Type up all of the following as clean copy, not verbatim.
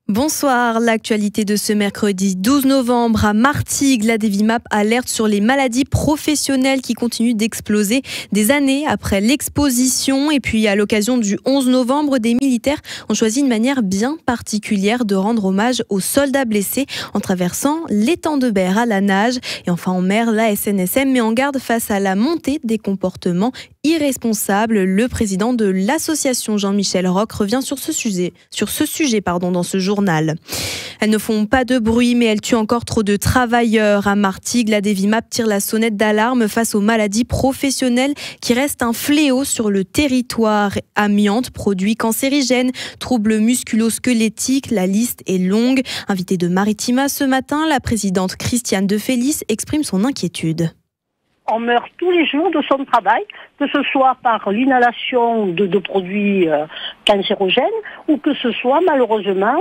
Bonsoir, l'actualité de ce mercredi 12 novembre à Martigues, la Devimap alerte sur les maladies professionnelles qui continuent d'exploser des années après l'exposition. Et puis à l'occasion du 11 novembre, des militaires ont choisi une manière bien particulière de rendre hommage aux soldats blessés en traversant l'étang de Berre à la nage. Et enfin en mer, la SNSM met en garde face à la montée des comportements irresponsables. Le président de l'association Jean-Michel Roch revient sur ce sujet dans ce journal. Elles ne font pas de bruit, mais elles tuent encore trop de travailleurs. À Martigues, la Devimap tire la sonnette d'alarme face aux maladies professionnelles qui restent un fléau sur le territoire. Amiante, produits cancérigènes, troubles musculo-squelettiques, la liste est longue. Invitée de Maritima ce matin, la présidente Christiane De Felice exprime son inquiétude. On meurt tous les jours de son travail, que ce soit par l'inhalation de produits cancérogènes ou que ce soit malheureusement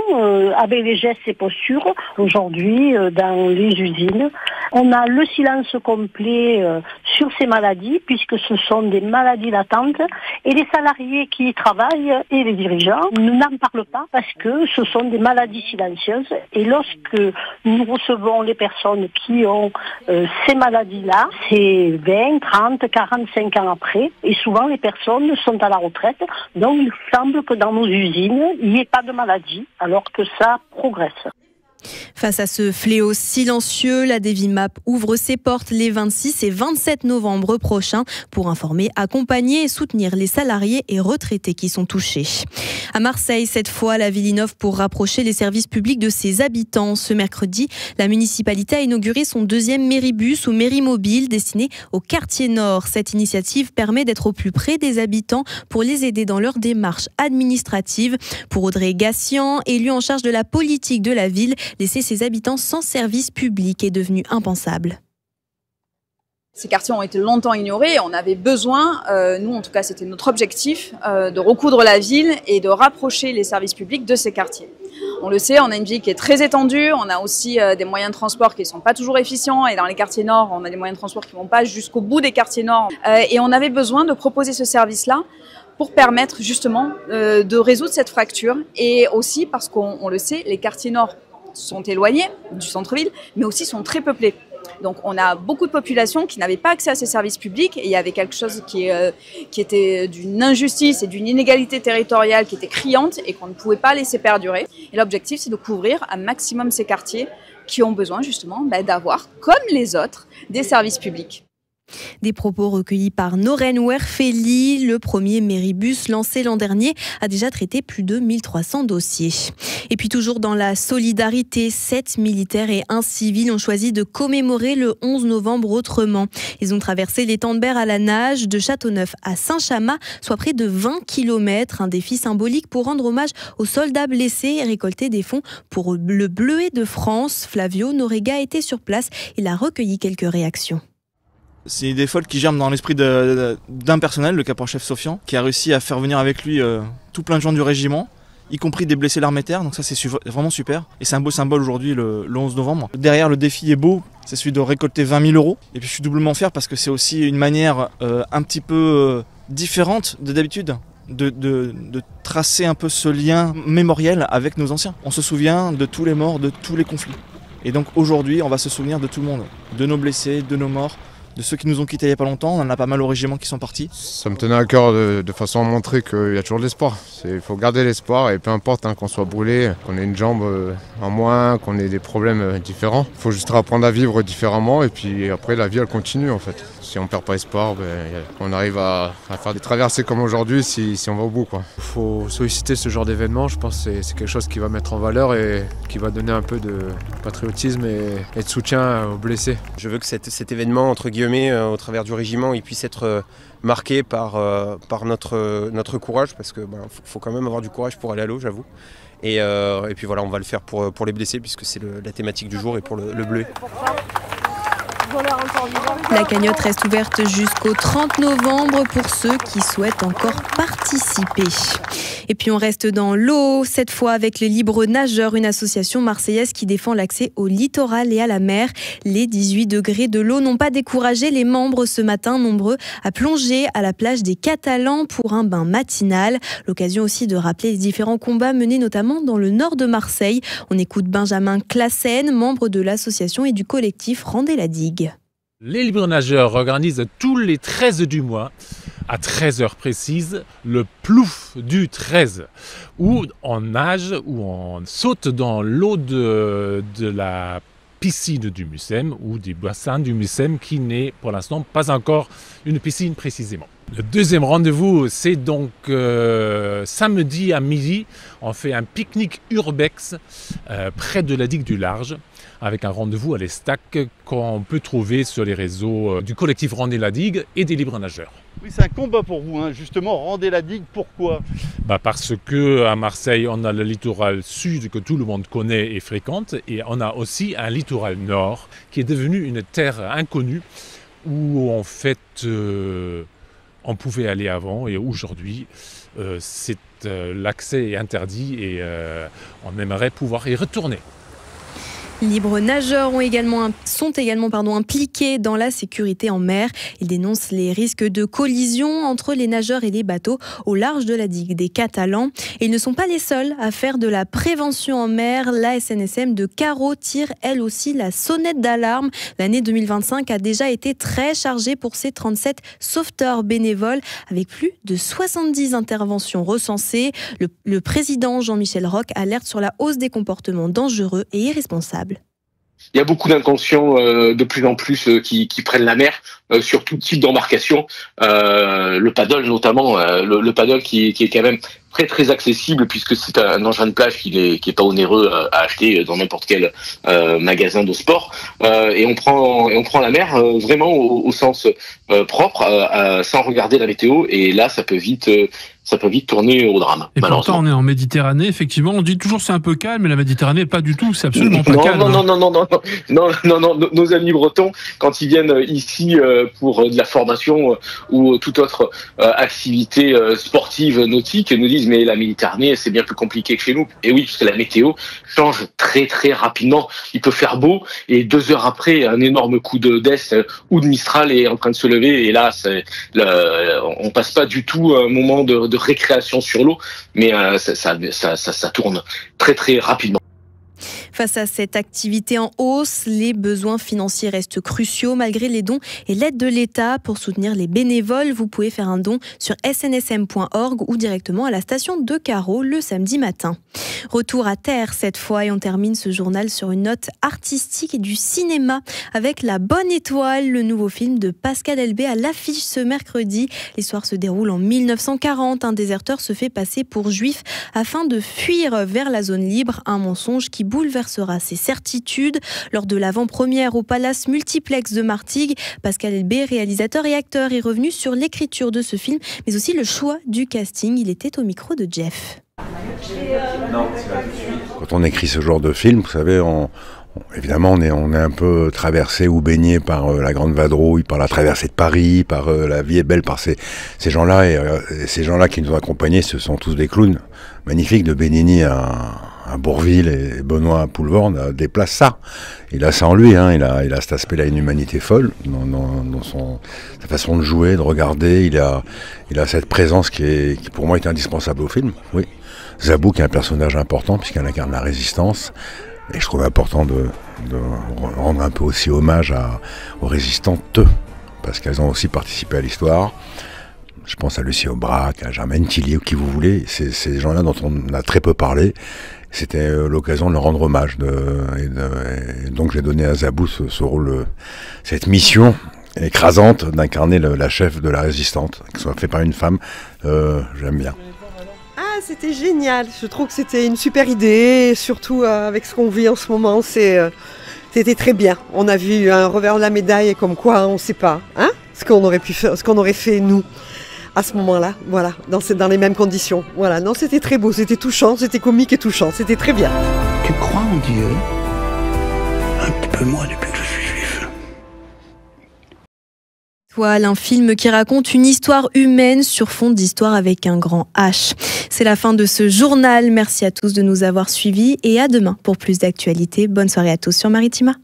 avec les gestes et postures aujourd'hui dans les usines. On a le silence complet sur ces maladies puisque ce sont des maladies latentes et les salariés qui y travaillent et les dirigeants n'en parlent pas parce que ce sont des maladies silencieuses et lorsque nous recevons les personnes qui ont ces maladies-là, c'est 20, 30, 45 ans après et souvent les personnes sont à la retraite donc il semble que dans nos usines il n'y ait pas de maladie alors que ça progresse. Face à ce fléau silencieux, la Devimap ouvre ses portes les 26 et 27 novembre prochains pour informer, accompagner et soutenir les salariés et retraités qui sont touchés. À Marseille, cette fois, la ville innove pour rapprocher les services publics de ses habitants. Ce mercredi, la municipalité a inauguré son deuxième méribus ou mérimobile destiné au quartier nord. Cette initiative permet d'être au plus près des habitants pour les aider dans leur démarche administrative. Pour Audrey Gassian, élue en charge de la politique de la ville, laisser ses habitants sans service public est devenu impensable. Ces quartiers ont été longtemps ignorés. On avait besoin, nous en tout cas c'était notre objectif, de recoudre la ville et de rapprocher les services publics de ces quartiers. On le sait, on a une ville qui est très étendue, on a aussi des moyens de transport qui ne sont pas toujours efficients et dans les quartiers nord, on a des moyens de transport qui ne vont pas jusqu'au bout des quartiers nord. Et on avait besoin de proposer ce service-là pour permettre justement de résoudre cette fracture et aussi parce qu'on le sait, les quartiers nord sont éloignés du centre-ville, mais aussi sont très peuplés. Donc on a beaucoup de populations qui n'avaient pas accès à ces services publics et il y avait quelque chose qui était d'une injustice et d'une inégalité territoriale qui était criante et qu'on ne pouvait pas laisser perdurer. Et l'objectif, c'est de couvrir un maximum ces quartiers qui ont besoin justement d'avoir, comme les autres, des services publics. Des propos recueillis par Noren Werfeli. Le premier méribus lancé l'an dernier a déjà traité plus de 1300 dossiers. Et puis toujours dans la solidarité, 7 militaires et 1 civil ont choisi de commémorer le 11 novembre autrement. Ils ont traversé l'étang de Berre à la nage de Châteauneuf à Saint-Chamas, soit près de 20 km. Un défi symbolique pour rendre hommage aux soldats blessés et récolter des fonds pour le Bleuet de France. Flavio Norega était sur place. Il a recueilli quelques réactions. C'est une idée folle qui germe dans l'esprit d'un personnel, le caporal-chef Sofian, qui a réussi à faire venir avec lui tout plein de gens du régiment, y compris des blessés l'armée-terre, donc ça c'est vraiment super. Et c'est un beau symbole aujourd'hui, le 11 novembre. Derrière, le défi est beau, c'est celui de récolter 20 000 €. Et puis je suis doublement fier parce que c'est aussi une manière un petit peu différente de d'habitude. De tracer un peu ce lien mémoriel avec nos anciens. On se souvient de tous les morts, de tous les conflits. Et donc aujourd'hui, on va se souvenir de tout le monde, de nos blessés, de nos morts, de ceux qui nous ont quittés il n'y a pas longtemps. On en a pas mal au régiment qui sont partis. Ça me tenait à cœur de façon à montrer qu'il y a toujours de l'espoir. Il faut garder l'espoir et peu importe qu'on soit brûlé, qu'on ait une jambe en moins, qu'on ait des problèmes différents. Il faut juste apprendre à vivre différemment et puis après la vie elle continue en fait. Si on ne perd pas espoir, on arrive à faire des traversées comme aujourd'hui si on va au bout. Il faut solliciter ce genre d'événement, je pense que c'est quelque chose qui va mettre en valeur et qui va donner un peu de patriotisme et de soutien aux blessés. Je veux que cet événement, entre guillemets, au travers du régiment, il puisse être marqué par notre courage, parce que faut quand même avoir du courage pour aller à l'eau, j'avoue. Et puis voilà, on va le faire pour les blessés, puisque c'est la thématique du jour et pour le Bleuet. La cagnotte reste ouverte jusqu'au 30 novembre pour ceux qui souhaitent encore participer. Et puis on reste dans l'eau, cette fois avec les Libres Nageurs, une association marseillaise qui défend l'accès au littoral et à la mer. Les 18 degrés de l'eau n'ont pas découragé les membres ce matin, nombreux à plonger à la plage des Catalans pour un bain matinal. L'occasion aussi de rappeler les différents combats menés notamment dans le nord de Marseille. On écoute Benjamin Classen, membre de l'association et du collectif Rendez la digue. Les Libres Nageurs organisent tous les 13 du mois, à 13h précises, le plouf du 13, où on nage, où on saute dans l'eau de la piscine du Mucem ou du bassin du Mucem qui n'est pour l'instant pas encore une piscine précisément. Le deuxième rendez-vous, c'est donc samedi à midi. On fait un pique-nique urbex près de la digue du Large, avec un rendez-vous à l'Estac qu'on peut trouver sur les réseaux du collectif Rendez la digue et des Libres Nageurs. Oui, c'est un combat pour vous, hein. Justement, Rendez la digue, pourquoi ? Parce qu'à Marseille, on a le littoral sud que tout le monde connaît et fréquente, et on a aussi un littoral nord qui est devenu une terre inconnue où en fait on pouvait aller avant, et aujourd'hui l'accès est interdit et on aimerait pouvoir y retourner. Libres Nageurs sont également impliqués dans la sécurité en mer. Ils dénoncent les risques de collision entre les nageurs et les bateaux au large de la digue des Catalans. Et ils ne sont pas les seuls à faire de la prévention en mer. La SNSM de Carreau tire elle aussi la sonnette d'alarme. L'année 2025 a déjà été très chargée pour ses 37 sauveteurs bénévoles, avec plus de 70 interventions recensées. Le président Jean-Michel Roch alerte sur la hausse des comportements dangereux et irresponsables. Il y a beaucoup d'inconscients de plus en plus qui prennent la mer sur tout type d'embarcation. Le paddle notamment, le paddle qui est quand même très très accessible puisque c'est un engin de plage qui est pas onéreux à acheter dans n'importe quel magasin de sport. Et on prend la mer vraiment au sens propre, sans regarder la météo. Et là, ça peut vite tourner au drame. Et pourtant, on est en Méditerranée, effectivement. On dit toujours c'est un peu calme, mais la Méditerranée, pas du tout. C'est absolument pas calme. Non. Nos amis bretons, quand ils viennent ici pour de la formation ou toute autre activité sportive nautique, nous disent mais la Méditerranée, c'est bien plus compliqué que chez nous. Et oui, parce que la météo change très très rapidement. Il peut faire beau et 2 heures après, un énorme coup d'est ou de Mistral est en train de se lever. Et là, on passe pas du tout un moment de récréation sur l'eau, mais ça tourne très très rapidement. Face à cette activité en hausse, les besoins financiers restent cruciaux malgré les dons et l'aide de l'État. Pour soutenir les bénévoles, vous pouvez faire un don sur snsm.org ou directement à la station de Carreau le samedi matin. Retour à terre cette fois et on termine ce journal sur une note artistique et du cinéma avec La Bonne Étoile, le nouveau film de Pascal Elbé à l'affiche ce mercredi. L'histoire se déroule en 1940. Un déserteur se fait passer pour juif afin de fuir vers la zone libre, un mensonge qui bouleversera ses certitudes. Lors de l'avant-première au Palace Multiplex de Martigues, Pascal Elbé, réalisateur et acteur, est revenu sur l'écriture de ce film, mais aussi le choix du casting. Il était au micro de Jeff. Quand on écrit ce genre de film, vous savez, évidemment, on est un peu traversé ou baigné par la Grande Vadrouille, par la traversée de Paris, par La Vie est belle, par ces gens-là. Et ces gens-là qui nous ont accompagnés, ce sont tous des clowns magnifiques, de Benigni à Bourvil et Benoît à Poulvorde déplace ça. Il a ça en lui, hein. Il a cet aspect-là, une humanité folle dans sa façon de jouer, de regarder. Il a cette présence qui pour moi est indispensable au film. Oui. Zabou qui est un personnage important puisqu'elle incarne la résistance. Et je trouve important de rendre un peu aussi hommage aux résistantes, parce qu'elles ont aussi participé à l'histoire. Je pense à Lucie Aubrac, à Germaine Tillier, ou qui vous voulez. C'est ces gens-là dont on a très peu parlé. C'était l'occasion de leur rendre hommage. Et donc j'ai donné à Zabou ce rôle, cette mission écrasante d'incarner la chef de la résistante, qui soit fait par une femme. J'aime bien. Ah, c'était génial. Je trouve que c'était une super idée, surtout avec ce qu'on vit en ce moment. C'était très bien. On a vu un revers de la médaille, comme quoi on ne sait pas ce qu'on aurait pu faire, ce qu'on aurait fait nous à ce moment-là. Voilà, dans les mêmes conditions. Voilà, non, c'était très beau, c'était touchant, c'était comique et touchant, c'était très bien. Tu crois en Dieu? Un petit peu moins depuis que je suis juif. Étoile, un film qui raconte une histoire humaine sur fond d'histoire avec un grand H. C'est la fin de ce journal. Merci à tous de nous avoir suivis et à demain pour plus d'actualités. Bonne soirée à tous sur Maritima.